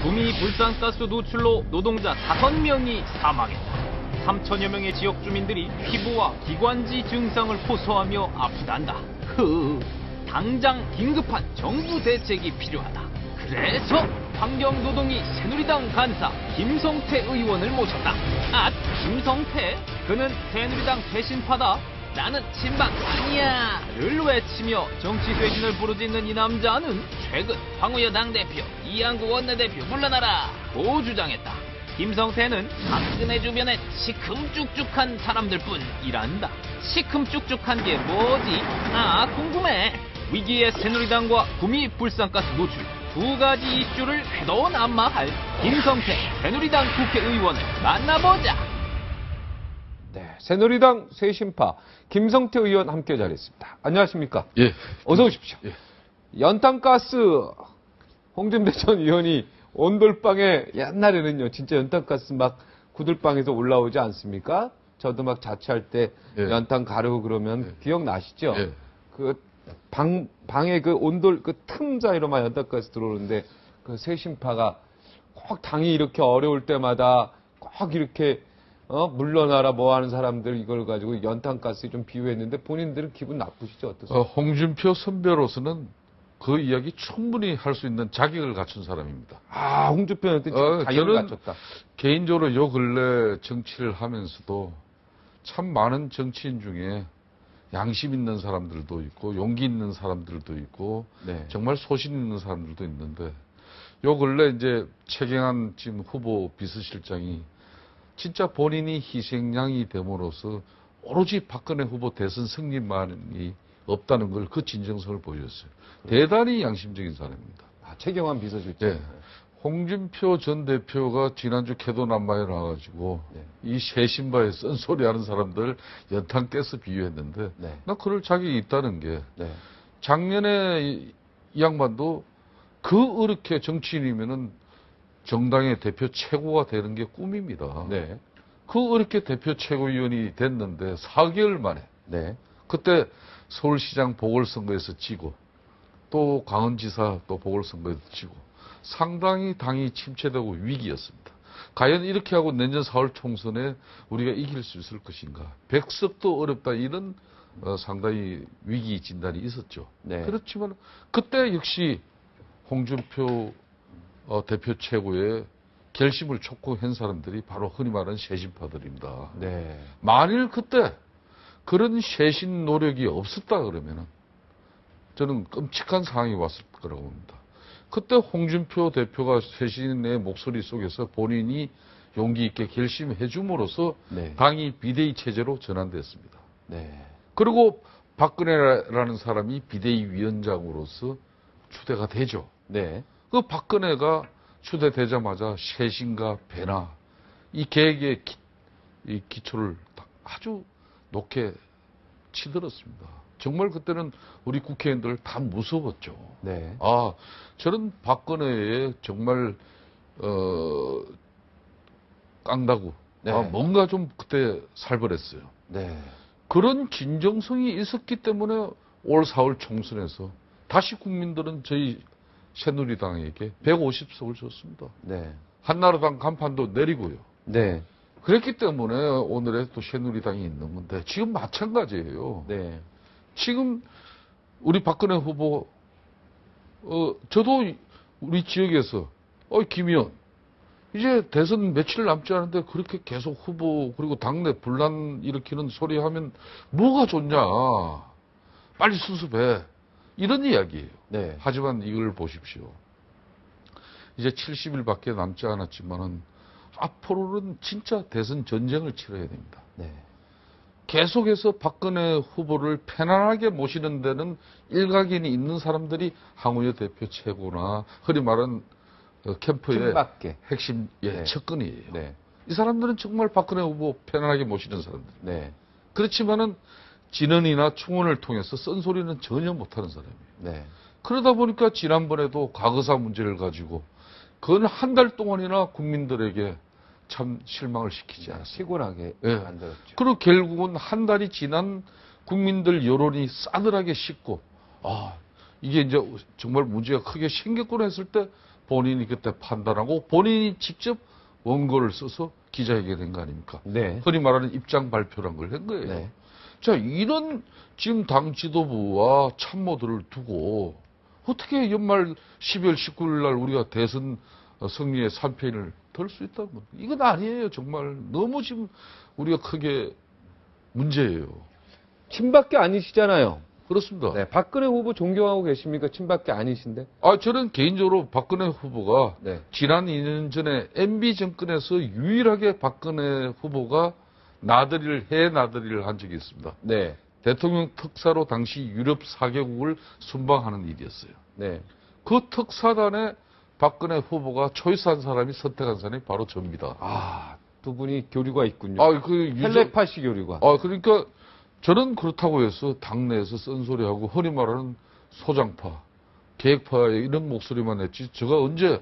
구미 불산가스 노출로 노동자 5명이 사망했다. 3천여 명의 지역 주민들이 피부와 기관지 증상을 호소하며 아프단다. 당장 긴급한 정부 대책이 필요하다. 그래서 환경노동위 새누리당 간사 김성태 의원을 모셨다. 아, 김성태? 그는 새누리당 대신파다. 나는 친박 아니야를 외치며 정치 쇄신을 부르짖는 이 남자는 최근 황우여 당대표, 이양구 원내대표 물러나라고 주장했다. 김성태는 박근혜 주변에 시큼쭉쭉한 사람들 뿐이란다. 시큼쭉쭉한 게 뭐지? 아, 궁금해. 위기의 새누리당과 구미 불산가스 노출 두 가지 이슈를 회도난마할 김성태 새누리당 국회의원을 만나보자. 네, 새누리당 쇄신파 김성태 의원 함께 자리했습니다. 안녕하십니까? 예. 어서 오십시오. 예. 연탄가스 홍준표 전 의원이 온돌방에 옛날에는요, 진짜 연탄가스 막 구들방에서 올라오지 않습니까? 저도 막 자취할 때 예. 연탄 가르고 그러면 예. 기억나시죠? 예. 그 방에 그 온돌 그 틈 사이로 막 연탄가스 들어오는데 그 쇄신파가 꼭 당이 이렇게 어려울 때마다 꼭 이렇게 물러나라 뭐 하는 사람들 이걸 가지고 연탄가스에 좀 비유했는데 본인들은 기분 나쁘시죠? 어떠세요? 홍준표 선배로서는 그 이야기 충분히 할 수 있는 자격을 갖춘 사람입니다. 아, 홍준표한테 지금 자격을 저는 갖췄다. 개인적으로 요 근래 정치를 하면서도 참 많은 정치인 중에 양심 있는 사람들도 있고 용기 있는 사람들도 있고 네. 정말 소신 있는 사람들도 있는데 요 근래 이제 최경환 지금 후보 비서실장이 진짜 본인이 희생양이 됨으로써 오로지 박근혜 후보 대선 승리만이 없다는 걸 그 진정성을 보여줬어요. 대단히 양심적인 사람입니다. 아, 최경환 비서실장. 네. 홍준표 전 대표가 지난주 캐도남마에 나와가지고 네. 이 쇄신바에 쓴소리 하는 사람들 연탄 가스 비유했는데 네. 나 그럴 자격이 있다는 게 네. 작년에 이 양반도 그 어렵게 정치인이면은 정당의 대표 최고가 되는 게 꿈입니다. 네. 그 어렵게 대표 최고위원이 됐는데 4개월 만에 네. 그때 서울시장 보궐선거에서 지고 또 강원지사 또 보궐선거에서 지고 상당히 당이 침체되고 위기였습니다. 과연 이렇게 하고 내년 4월 총선에 우리가 이길 수 있을 것인가. 백석도 어렵다 이런 상당히 위기 진단이 있었죠. 네. 그렇지만 그때 역시 홍준표 대표 최고의 결심을 촉구한 사람들이 바로 흔히 말하는 쇄신파들입니다. 네. 만일 그때 그런 쇄신 노력이 없었다 그러면은 저는 끔찍한 상황이 왔을 거라고 봅니다. 그때 홍준표 대표가 쇄신의 목소리 속에서 본인이 용기 있게 결심해 줌으로써 네. 당이 비대위 체제로 전환됐습니다. 네. 그리고 박근혜라는 사람이 비대위 위원장으로서 추대가 되죠. 네. 그 박근혜가 추대되자마자 쇄신과 배나 이 계획의 이 기초를 아주 높게 치들었습니다. 정말 그때는 우리 국회의원들 다 무서웠죠. 네. 아, 저는 박근혜의 정말 깡다구. 네. 아, 뭔가 좀 그때 살벌했어요. 네. 그런 진정성이 있었기 때문에 올 4월 총선에서 다시 국민들은 저희 새누리당에게 150석을 줬습니다. 네. 한나라당 간판도 내리고요. 네. 그랬기 때문에 오늘의 또 새누리당이 있는 건데 지금 마찬가지예요. 네. 지금 우리 박근혜 후보 저도 우리 지역에서 김 의원 이제 대선 며칠 남지 않은데 그렇게 계속 후보 그리고 당내 분란 일으키는 소리 하면 뭐가 좋냐. 빨리 수습해. 이런 이야기예요. 네. 하지만 이걸 보십시오. 이제 70일밖에 남지 않았지만은 앞으로는 진짜 대선 전쟁을 치러야 됩니다. 네. 계속해서 박근혜 후보를 편안하게 모시는 데는 일각인이 있는 사람들이 황우여 대표 최고나 흔히 말하는 캠프의 팀밖에. 핵심 네. 측근이에요. 네. 이 사람들은 정말 박근혜 후보 편안하게 모시는 사람들. 네. 그렇지만은 진언이나 충언을 통해서 쓴소리는 전혀 못하는 사람이에요. 네. 그러다 보니까 지난번에도 과거사 문제를 가지고 근 한 달 동안이나 국민들에게 참 실망을 시키지 않았어요. 피곤하게 예. 만들었죠. 그리고 결국은 한 달이 지난 국민들 여론이 싸늘하게 식고 이게 이제 정말 문제가 크게 생겼구나 했을 때 본인이 그때 판단하고 본인이 직접 원고를 써서 기자회견한 거 아닙니까? 네. 흔히 말하는 입장 발표란 걸 한 거예요. 네. 자, 이런 지금 당 지도부와 참모들을 두고 어떻게 연말 12월 19일 날 우리가 대선 승리의 3편을 덜 수 있다는 겁니다. 이건 아니에요. 정말 너무 지금 우리가 크게 문제예요. 친박계 아니시잖아요. 그렇습니다. 네. 박근혜 후보 존경하고 계십니까? 친박계 아니신데? 저는 개인적으로 박근혜 후보가 네. 지난 2년 전에 MB 정권에서 유일하게 박근혜 후보가 해 나들이를 한 적이 있습니다. 네. 대통령 특사로 당시 유럽 4개국을 순방하는 일이었어요. 네. 그 특사단에 박근혜 후보가 초이스한 사람이 선택한 사람이 바로 저입니다. 두 분이 교류가 있군요. 텔레파시 교류가. 그러니까 저는 그렇다고 해서 당내에서 쓴소리하고 흔히 말하는 소장파, 계획파의 이런 목소리만 냈지 제가 언제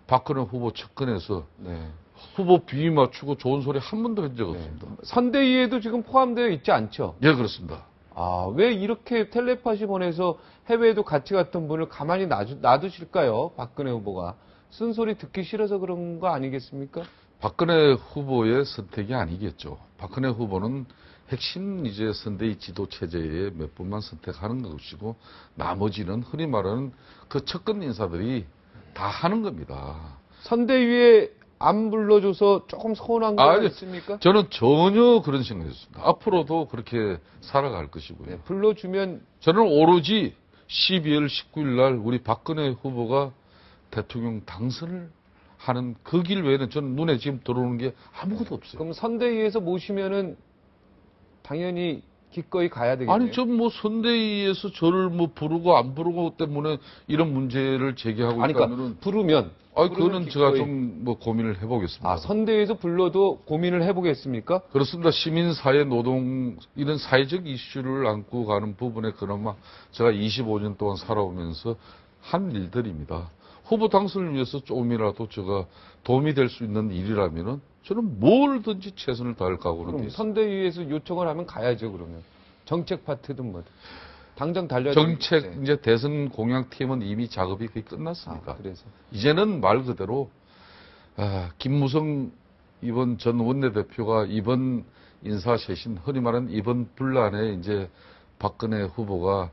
박근혜 후보 측근에서 네. 후보 비위 맞추고 좋은 소리 한 번도 한 적 없습니다. 선대위에도 지금 포함되어 있지 않죠? 예, 그렇습니다. 왜 이렇게 텔레파시 보내서 해외에도 같이 갔던 분을 가만히 놔두실까요? 박근혜 후보가. 쓴소리 듣기 싫어서 그런 거 아니겠습니까? 박근혜 후보의 선택이 아니겠죠. 박근혜 후보는 핵심 이제 선대위 지도 체제에 몇 분만 선택하는 것이고 나머지는 흔히 말하는 그 측근 인사들이 다 하는 겁니다. 선대위에 안 불러줘서 조금 서운한 거 있습니까? 저는 전혀 그런 생각이 없습니다. 앞으로도 그렇게 살아갈 것이고요. 네, 불러주면 저는 오로지 12월 19일 날 우리 박근혜 후보가 대통령 당선을 하는 그 길 외에는 저는 눈에 지금 들어오는 게 아무것도 없어요. 그럼 선대위에서 모시면은 당연히 기꺼이 가야 되겠네요. 아니, 전 뭐 선대위에서 저를 뭐 부르고 안 부르고 때문에 이런 문제를 제기하고 그러니까 있다면은 부르면 그거는 제가 기꺼이. 좀 뭐 고민을 해보겠습니다. 선대위에서 불러도 고민을 해보겠습니까? 그렇습니다. 시민사회 노동 이런 사회적 이슈를 안고 가는 부분에 그나마 제가 25년 동안 살아오면서 한 일들입니다. 후보 당선을 위해서 조금이라도 제가 도움이 될 수 있는 일이라면은 저는 뭐든지 최선을 다할 각오로 그럼 돼 있습니다. 선대위에서 요청을 하면 가야죠. 그러면 정책 파트든 뭐 당장 달려야 정책 되는데. 이제 대선 공약팀은 이미 작업이 거의 끝났습니다. 그래서 이제는 말 그대로 김무성 이번 전 원내대표가 이번 인사쇄신 흔히 말하는 이번 분란에 이제 박근혜 후보가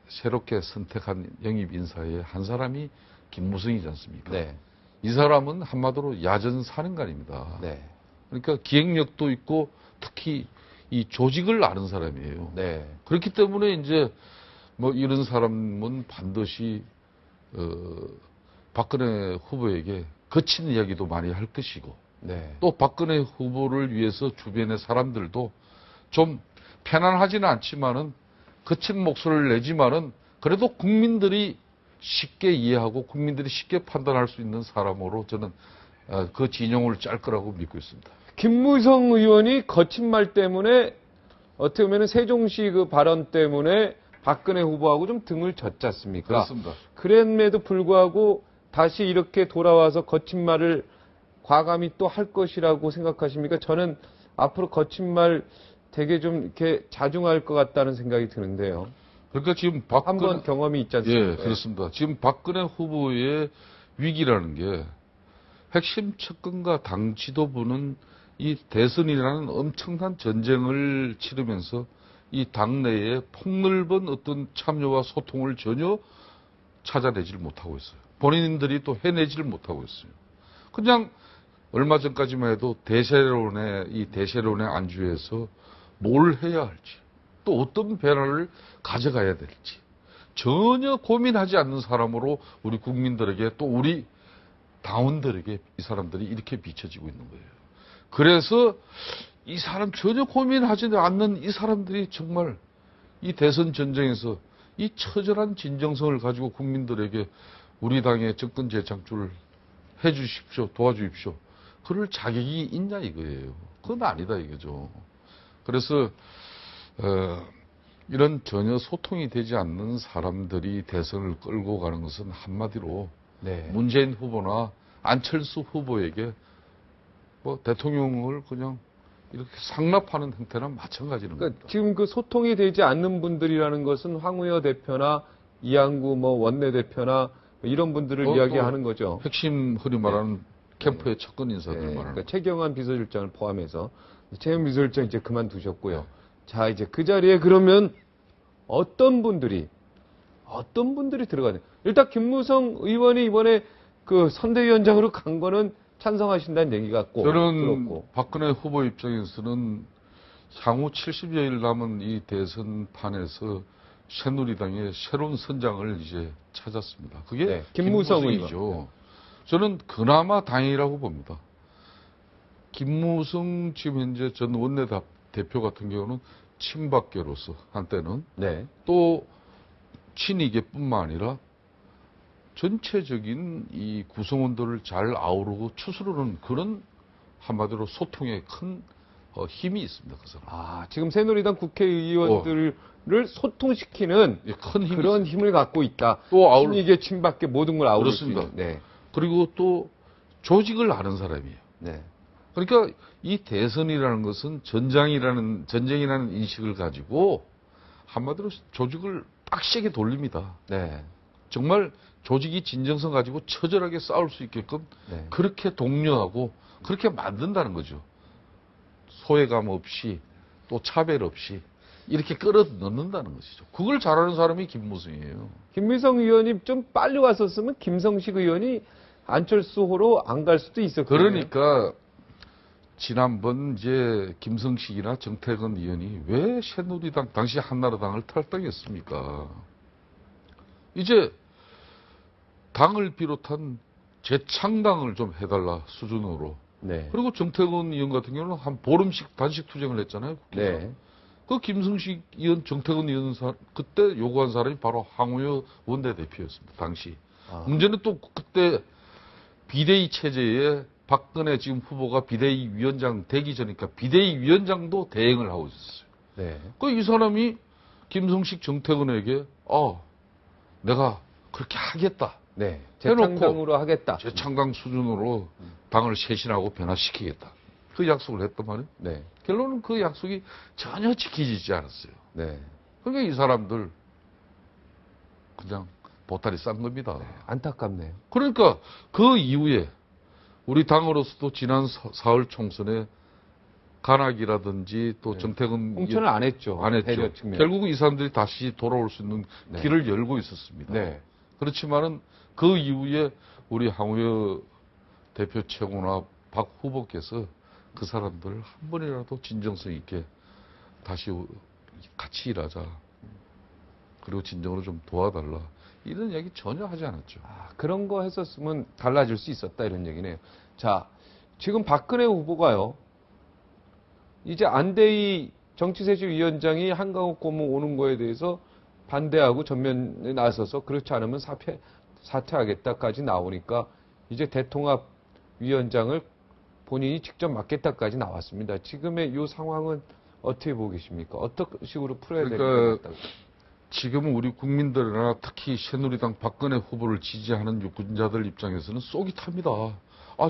새롭게 선택한 영입 인사의 한 사람이 김무성이지 않습니까? 네. 이 사람은 한마디로 야전 사령관입니다. 네. 그러니까 기획력도 있고 특히 이 조직을 아는 사람이에요. 네. 그렇기 때문에 이제 뭐 이런 사람은 반드시 박근혜 후보에게 거친 이야기도 많이 할 것이고 네. 또 박근혜 후보를 위해서 주변의 사람들도 좀 편안하지는 않지만은 거친 목소리를 내지만은 그래도 국민들이 쉽게 이해하고 국민들이 쉽게 판단할 수 있는 사람으로 저는 그 진영을 짤 거라고 믿고 있습니다. 김무성 의원이 거친 말 때문에 어떻게 보면 세종시 그 발언 때문에 박근혜 후보하고 좀 등을 졌지 않습니까? 그렇습니다. 그랬음에도 불구하고 다시 이렇게 돌아와서 거친 말을 과감히 또 할 것이라고 생각하십니까? 저는 앞으로 거친 말 되게 좀 이렇게 자중할 것 같다는 생각이 드는데요. 그러니까 지금 한번 경험이 있지 않습니까? 예, 그렇습니다. 지금 박근혜 후보의 위기라는 게 핵심 측근과 당 지도부는 이 대선이라는 엄청난 전쟁을 치르면서 이 당내에 폭넓은 어떤 참여와 소통을 전혀 찾아내질 못하고 있어요. 본인들이 또 해내지를 못하고 있어요. 그냥 얼마 전까지만 해도 이 대세론에 안주해서 뭘 해야 할지, 또 어떤 변화를 가져가야 될지 전혀 고민하지 않는 사람으로 우리 국민들에게 또 우리 당원들에게 이 사람들이 이렇게 비춰지고 있는 거예요. 그래서 이 사람 전혀 고민하지 않는 이 사람들이 정말 이 대선 전쟁에서 이 처절한 진정성을 가지고 국민들에게 우리 당의 정권 재창출을 해 주십시오, 도와주십시오. 그럴 자격이 있냐 이거예요. 그건 아니다 이거죠. 그래서 이런 전혀 소통이 되지 않는 사람들이 대선을 끌고 가는 것은 한마디로 네. 문재인 후보나 안철수 후보에게 뭐 대통령을 그냥 이렇게 상납하는 형태나 마찬가지는 그러니까 겁니다. 지금 그 소통이 되지 않는 분들이라는 것은 황우여 대표나 이양구 뭐 원내대표나 이런 분들을 또 이야기하는 거죠. 핵심 흔히 말하는 캠프의 측근 인사들 말하는 그러니까 거죠. 최경환 비서실장을 포함해서 최경환 비서실장 이제 그만두셨고요. 자, 이제 그 자리에 그러면 어떤 분들이 들어가냐? 일단 김무성 의원이 이번에 그 선대위원장으로 간 거는 찬성하신다는 얘기가 꼭 저는 들었고. 박근혜 후보 입장에서는 향후 70여일 남은 이 대선판에서 새누리당의 새로운 선장을 이제 찾았습니다. 그게 네, 김무성 김무성이죠. 의원. 저는 그나마 다행이라고 봅니다. 김무성 지금 현재 전 원내대표 같은 경우는 친박계로서 한때는 네. 또 친이계뿐만 아니라 전체적인 이 구성원들을 잘 아우르고 추스르는 그런 한마디로 소통에 큰 힘이 있습니다. 그 사람. 아, 지금 새누리당 국회의원들을 소통시키는 예, 큰 힘이 그런 힘을 갖고 있다. 또 친이계 친박계 모든 걸 아우를 수 그렇습니다. 있는. 네. 그리고 또 조직을 아는 사람이에요. 네. 그러니까 이 대선이라는 것은 전쟁이라는 인식을 가지고 한마디로 조직을 빡세게 돌립니다. 네. 정말 조직이 진정성 가지고 처절하게 싸울 수 있게끔 네. 그렇게 독려하고 그렇게 만든다는 거죠. 소외감 없이 또 차별 없이 이렇게 끌어 넣는다는 것이죠. 그걸 잘하는 사람이 김무성이에요. 김미성 의원이 좀 빨리 왔었으면 김성식 의원이 안철수호로 안 갈 수도 있었거든요. 그러니까 지난번 이제 김성식이나 정태근 의원이 왜 새누리당 당시 한나라당을 탈당했습니까? 이제 당을 비롯한 재창당을 좀 해달라 수준으로. 네. 그리고 정태근 의원 같은 경우는 한 보름씩 단식 투쟁을 했잖아요. 국회에서. 네. 그 김성식 의원, 정태근 의원 그때 요구한 사람이 바로 황우여 원내대표였습니다. 당시. 아. 문제는 또 그때 비대위 체제에 박근혜 지금 후보가 비대위 위원장 되기 전이니까 비대위 위원장도 대행을 하고 있었어요. 네. 그 이 사람이 김성식 정태근에게 내가 그렇게 하겠다. 네. 해놓고 재창당으로 하겠다. 재창당 수준으로 당을 쇄신하고 변화시키겠다. 그 약속을 했단 말이에요. 네. 결론은 그 약속이 전혀 지켜지지 않았어요. 네. 그러니까 이 사람들 그냥 보따리 싼 겁니다. 안타깝네요. 그러니까 그 이후에 우리 당으로서도 지난 4월 총선에 간악이라든지 또 네. 정태근 공천을 안 했죠. 안 했죠. 배려 측면. 결국은 이 사람들이 다시 돌아올 수 있는 네. 길을 열고 있었습니다. 네. 그렇지만은 그 이후에 우리 황우여 대표 최고나 박 후보께서 그 사람들 한 번이라도 진정성 있게 다시 같이 일하자. 그리고 진정으로 좀 도와달라. 이런 얘기 전혀 하지 않았죠. 아, 그런 거 했었으면 달라질 수 있었다 이런 얘기네요. 자, 지금 박근혜 후보가요. 이제 안대희 정치세실위원장이 한강욱 고문 오는 거에 대해서 반대하고 전면에 나서서 그렇지 않으면 사퇴하겠다까지 나오니까 이제 대통합위원장을 본인이 직접 맡겠다까지 나왔습니다. 지금의 이 상황은 어떻게 보고 계십니까? 어떤 식으로 풀어야 될 것 같다고? 지금 우리 국민들이나 특히 새누리당 박근혜 후보를 지지하는 유권자들 입장에서는 쏙이 탑니다.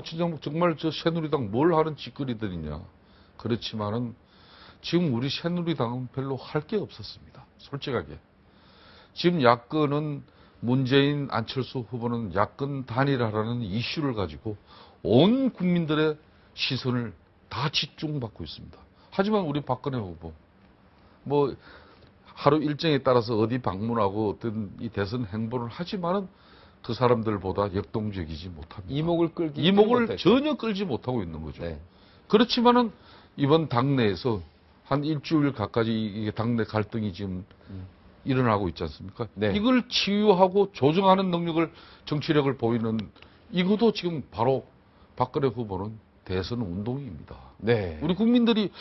진짜 정말 저 새누리당 뭘 하는 짓거리들이냐. 그렇지만은 지금 우리 새누리당은 별로 할 게 없었습니다. 솔직하게. 지금 야권은 문재인, 안철수 후보는 야권 단일화라는 이슈를 가지고 온 국민들의 시선을 다 집중받고 있습니다. 하지만 우리 박근혜 후보, 하루 일정에 따라서 어디 방문하고 어떤 이 대선 행보를 하지만은 그 사람들보다 역동적이지 못합니다. 이목을 전혀 끌지 못하고 있는 거죠. 네. 그렇지만은 이번 당내에서 한 일주일 가까이 이게 당내 갈등이 지금 일어나고 있지 않습니까? 네. 이걸 치유하고 조정하는 정치력을 보이는 이것도 지금 바로 박근혜 후보는 대선 운동입니다. 네. 우리 국민들이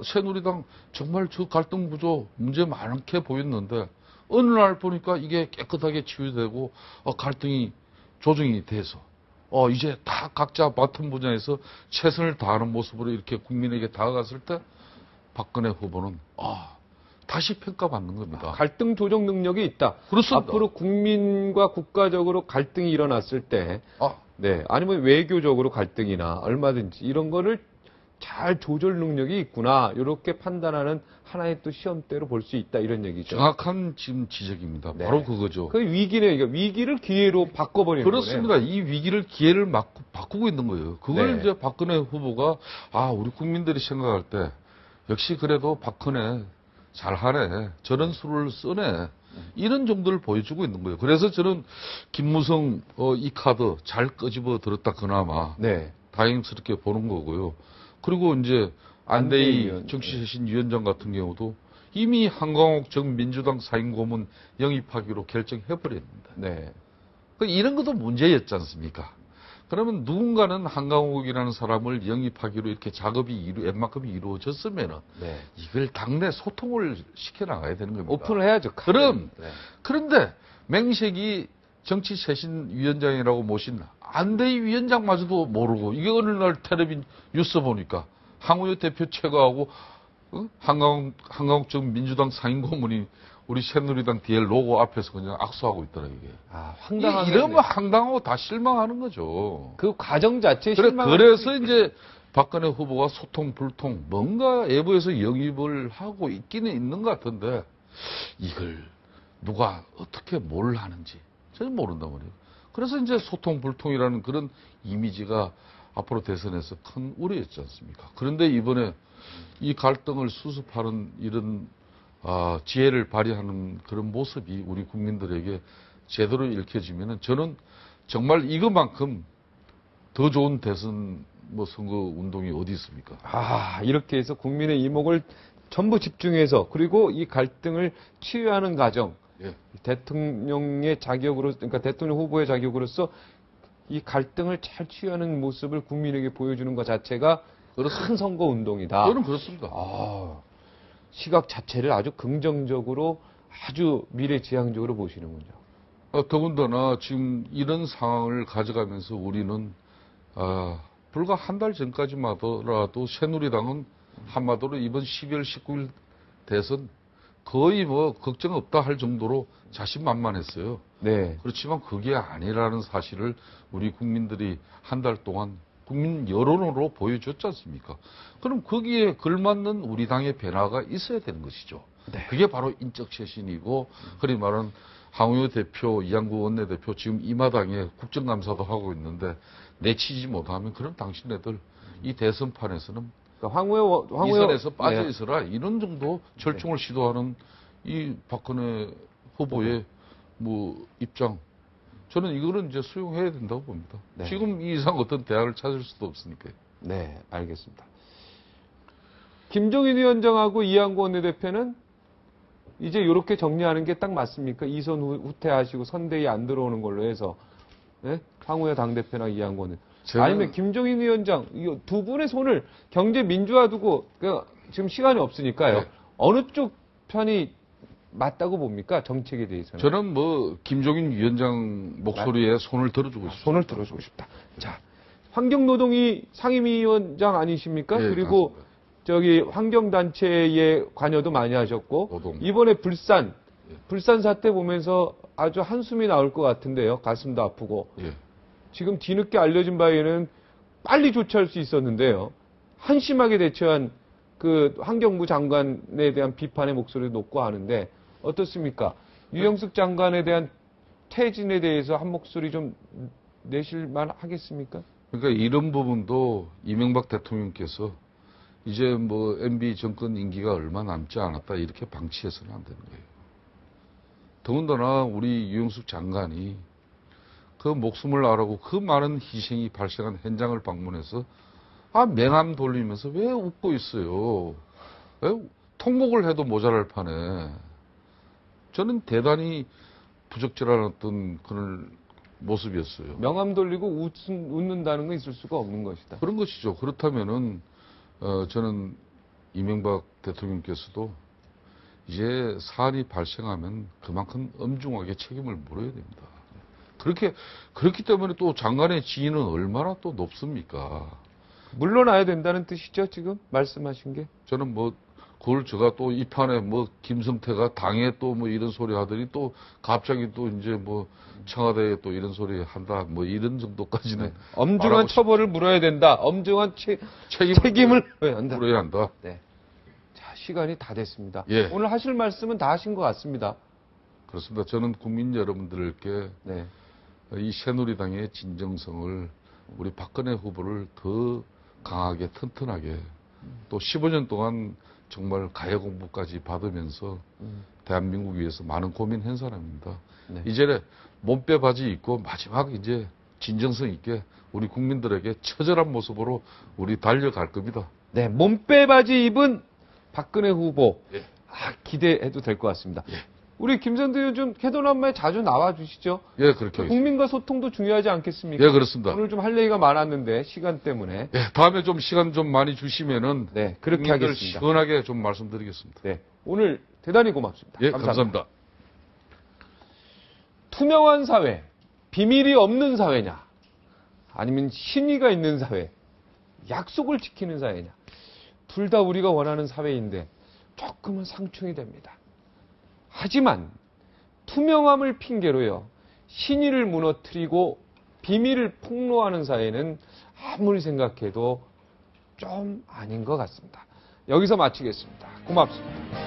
새누리당 정말 저 갈등 구조 문제 많게 보였는데 어느 날 보니까 이게 깨끗하게 치유되고 갈등이 조정이 돼서 이제 다 각자 맡은 분야에서 최선을 다하는 모습으로 이렇게 국민에게 다가갔을 때 박근혜 후보는 다시 평가받는 겁니다. 갈등 조정 능력이 있다. 그렇습니다. 앞으로 국민과 국가적으로 갈등이 일어났을 때, 아, 네, 아니면 외교적으로 갈등이나 얼마든지 이런 거를 잘 조절 능력이 있구나. 이렇게 판단하는 하나의 또 시험대로 볼 수 있다. 이런 얘기죠. 정확한 지금 지적입니다. 네. 바로 그거죠. 그 위기는 그러니까 위기를 기회로 바꿔버리는 그렇습니다. 거네요. 이 위기를 기회를 바꾸고 있는 거예요. 그걸 네. 이제 박근혜 후보가 우리 국민들이 생각할 때 역시 그래도 박근혜 잘하네. 저런 수를 쓰네. 이런 정도를 보여주고 있는 거예요. 그래서 저는 김무성 이 카드 잘 끄집어 들었다 그나마 네. 다행스럽게 보는 거고요. 그리고 이제 안대희 정치쇄신위원장 같은 경우도 이미 한광옥 전 민주당 상임고문 영입하기로 결정해버렸습니다. 네. 이런 것도 문제였지 않습니까? 그러면 누군가는 한강욱이라는 사람을 영입하기로 이렇게 작업이 웬만큼이 이루어졌으면은 네. 이걸 당내 소통을 시켜나가야 되는 겁니다. 오픈을 해야죠. 네. 그런데 맹색이 정치쇄신위원장이라고 모신 안대희 위원장마저도 모르고 이게 어느 날 텔레비 뉴스 보니까 황우여 대표 최고하고 한강욱 전 민주당 상임고문이 우리 새누리당 뒤에 로고 앞에서 그냥 악수하고 있더라 이게. 황당하게. 이러면 황당하고 다 실망하는 거죠. 그 과정 자체에 실망. 그래서 이제 박근혜 후보가 소통 불통 뭔가 외부에서 영입을 하고 있기는 있는 것 같은데 이걸 누가 어떻게 뭘 하는지 전혀 모른단 말이에요. 그래서 이제 소통 불통이라는 그런 이미지가 앞으로 대선에서 큰 우려였지 않습니까? 그런데 이번에 이 갈등을 수습하는 이런 지혜를 발휘하는 그런 모습이 우리 국민들에게 제대로 읽혀지면은 저는 정말 이것만큼 더 좋은 대선 선거 운동이 어디 있습니까? 이렇게 해서 국민의 이목을 전부 집중해서 그리고 이 갈등을 치유하는 과정, 예. 대통령의 자격으로, 그러니까 대통령 후보의 자격으로서 이 갈등을 잘 치유하는 모습을 국민에게 보여주는 것 자체가 큰 선거 운동이다. 저는 그렇습니다. 시각 자체를 아주 긍정적으로 아주 미래지향적으로 보시는군요. 더군다나 지금 이런 상황을 가져가면서 우리는 불과 한 달 전까지만 하더라도 새누리당은 한마디로 이번 12월 19일 대선 거의 걱정 없다 할 정도로 자신만만했어요. 네. 그렇지만 그게 아니라는 사실을 우리 국민들이 한 달 동안 국민 여론으로 보여줬지 않습니까? 그럼 거기에 걸맞는 우리 당의 변화가 있어야 되는 것이죠. 네. 그게 바로 인적 쇄신이고, 흔히 말하는 황우여 대표, 이양구 원내대표 지금 이 마당에 국정감사도 하고 있는데 내치지 못하면 그럼 당신네들 이 대선판에서는 그러니까 이 선에서 빠져 있어라 이런 정도 절충을 시도하는 이 박근혜 후보의 입장. 저는 이거는 이제 수용해야 된다고 봅니다. 네. 지금 이 이상 어떤 대안을 찾을 수도 없으니까요. 네, 알겠습니다. 김종인 위원장하고 이양구 원내대표는 이제 이렇게 정리하는 게 딱 맞습니까? 이선 후퇴하시고 선대위 안 들어오는 걸로 해서 네? 황우여 당대표나 이양구 원내. 아니면 김종인 위원장 이 두 분의 손을 경제 민주화 두고 지금 시간이 없으니까요. 네. 어느 쪽 편이 맞다고 봅니까? 정책에 대해서는. 저는 김종인 위원장 목소리에 손을 들어주고 싶습니다. 손을 들어주고 싶다. 자, 환경노동위 상임위원장 아니십니까? 네, 그리고 맞습니다. 저기 환경단체에 관여도 많이 하셨고 노동. 이번에 불산 사태 보면서 아주 한숨이 나올 것 같은데요. 가슴도 아프고. 예. 지금 뒤늦게 알려진 바에는 빨리 조치할 수 있었는데요. 한심하게 대처한 그 환경부 장관에 대한 비판의 목소리도 높고 하는데 어떻습니까? 유영숙 장관에 대한 퇴진에 대해서 한 목소리 좀 내실만 하겠습니까? 그러니까 이런 부분도 이명박 대통령께서 이제 MB 정권 임기가 얼마 남지 않았다 이렇게 방치해서는 안 되는 거예요. 더군다나 우리 유영숙 장관이 그 목숨을 아라고 그 많은 희생이 발생한 현장을 방문해서 맹암 돌리면서 왜 웃고 있어요? 왜 통곡을 해도 모자랄 판에 저는 대단히 부적절한 어떤 그런 모습이었어요. 명함 돌리고 웃는다는 건 있을 수가 없는 것이다. 그런 것이죠. 그렇다면은 저는 이명박 대통령께서도 이제 사안이 발생하면 그만큼 엄중하게 책임을 물어야 됩니다. 그렇기 때문에 또 장관의 지위는 얼마나 또 높습니까? 물러나야 된다는 뜻이죠, 지금 말씀하신 게? 저는 그걸 제가 또 이 판에 뭐 김성태가 당에 또 뭐 이런 소리 하더니 또 갑자기 또 이제 뭐 청와대에 또 이런 소리 한다 뭐 이런 정도까지는 엄중한 말하고 처벌을 물어야 된다. 엄중한 책임을 물어야 한다. 물어야 한다. 네. 자, 시간이 다 됐습니다. 예. 오늘 하실 말씀은 다 하신 것 같습니다. 그렇습니다. 저는 국민 여러분들께 네. 이 새누리당의 진정성을 우리 박근혜 후보를 더 강하게 튼튼하게 또 15년 동안 정말 가해 공부까지 받으면서 대한민국 위해서 많은 고민한 사람입니다. 네. 이제 몸빼 바지 입고 마지막 이제 진정성 있게 우리 국민들에게 처절한 모습으로 우리 달려갈 겁니다. 네, 몸빼바지 입은 박근혜 후보. 예. 기대해도 될 것 같습니다. 예. 우리 김선대 의원 좀 캐도남마에 자주 나와 주시죠. 예, 그렇게 하겠습니다. 국민과 소통도 중요하지 않겠습니까? 예, 그렇습니다. 오늘 좀 할 얘기가 많았는데 시간 때문에. 예, 다음에 좀 시간 좀 많이 주시면은 네, 그렇게 국민들 하겠습니다. 시원하게 좀 말씀드리겠습니다. 네, 오늘 대단히 고맙습니다. 예, 감사합니다. 투명한 사회, 비밀이 없는 사회냐, 아니면 신의가 있는 사회, 약속을 지키는 사회냐. 둘 다 우리가 원하는 사회인데 조금은 상충이 됩니다. 하지만 투명함을 핑계로요, 신의를 무너뜨리고 비밀을 폭로하는 사회는 아무리 생각해도 좀 아닌 것 같습니다. 여기서 마치겠습니다. 고맙습니다.